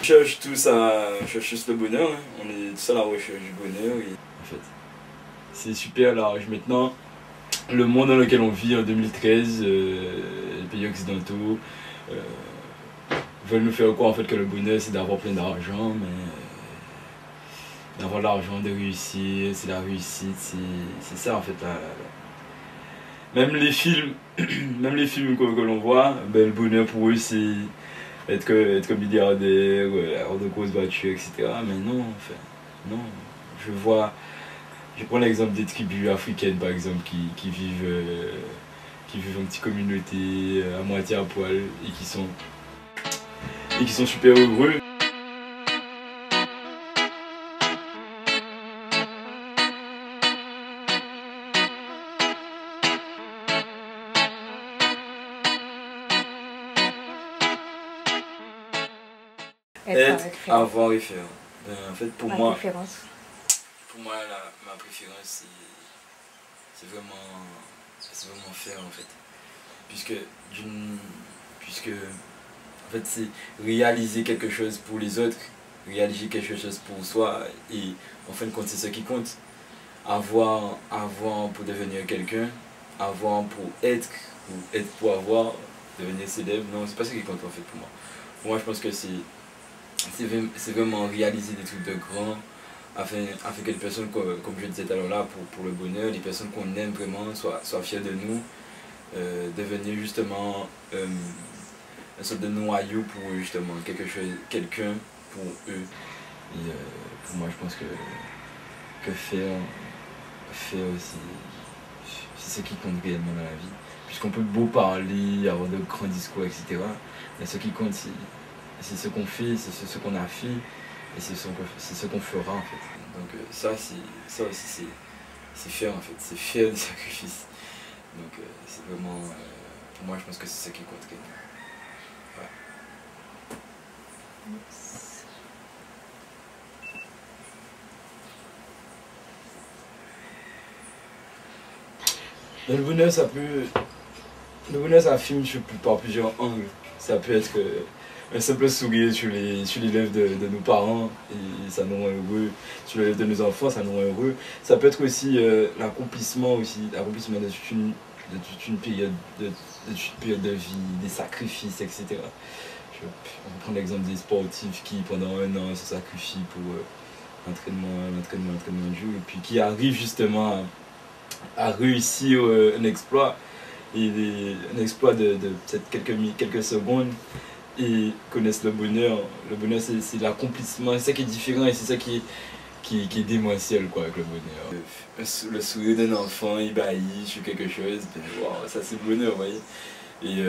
On cherche tous le bonheur, hein. On est tous à la recherche du bonheur et en fait c'est super large. Maintenant, le monde dans lequel on vit en 2013, les pays occidentaux veulent nous faire croire en fait que le bonheur c'est d'avoir plein d'argent, mais d'avoir de l'argent, de réussir, c'est la réussite, c'est ça en fait. Même les films, même les films que l'on voit, ben, le bonheur pour eux c'est être milliardaire, avoir de grosses voitures, etc. Mais non, enfin, non. Je prends l'exemple des tribus africaines, par exemple, qui vivent en petite communauté, à moitié à poil, et qui sont super heureux. Être avant et faire. Ben, en fait, pour moi, ma préférence, c'est vraiment faire en fait. Puisque en fait, c'est réaliser quelque chose pour les autres, réaliser quelque chose pour soi, et en fin de compte, c'est ce qui compte. Avoir pour devenir quelqu'un, avoir pour être, ou être pour avoir, devenir célèbre, non, c'est pas ce qui compte en fait pour moi. Pour moi, je pense que c'est vraiment réaliser des trucs de grands afin que les personnes, comme je disais tout à l'heure là, pour le bonheur, les personnes qu'on aime vraiment soient fiers de nous, devenir justement une sorte de noyau pour eux, justement, quelqu'un pour eux. Et pour moi, je pense que faire aussi, c'est ce qui compte réellement dans la vie. Puisqu'on peut beau parler, avoir de grands discours, etc. Mais ce qui compte, c'est ce qu'on fait, c'est ce qu'on a fait, et c'est ce qu'on fera en fait. Donc ça aussi c'est faire en fait, c'est faire du sacrifice. Donc c'est vraiment, pour moi je pense que c'est ça qui compte quand même. Ouais. Le bonheur ça filme par plusieurs angles. Ça peut être un simple sourire sur les lèvres de nos parents et ça nous rend heureux, sur les lèvres de nos enfants, ça nous rend heureux. Ça peut être aussi l'accomplissement de toute une période de vie, des sacrifices, etc. On peut prendre l'exemple des sportifs qui pendant un an se sacrifient pour l'entraînement dur et puis qui arrivent justement à réussir un exploit. Et un exploit de peut-être quelques secondes et connaissent le bonheur. Le bonheur c'est l'accomplissement, c'est ça qui est différent et c'est ça qui est démentiel quoi avec le bonheur. Le sourire d'un enfant ébahi sur quelque chose, ben, wow, ça c'est le bonheur, vous voyez. Et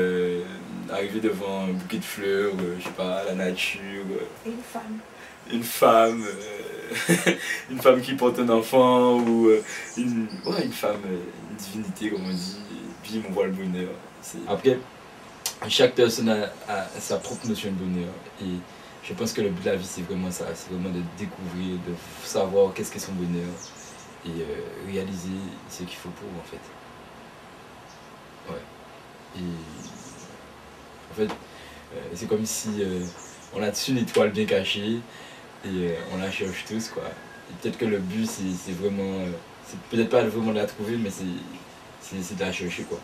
arriver devant un bouquet de fleurs, je sais pas, la nature. Une femme qui porte un enfant ou une femme, une divinité comme on dit. Puis on voit le bonheur. Après, chaque personne a sa propre notion de bonheur. Et je pense que le but de la vie, c'est vraiment ça. C'est vraiment de découvrir, de savoir qu'est-ce qu'est son bonheur. Et réaliser ce qu'il faut pour, en fait. Ouais. Et en fait, c'est comme si on a dessus une étoile bien cachée. Et on la cherche tous, quoi. Et peut-être que le but, c'est vraiment... c'est peut-être pas vraiment de la trouver, mais c'est de la chercher, quoi.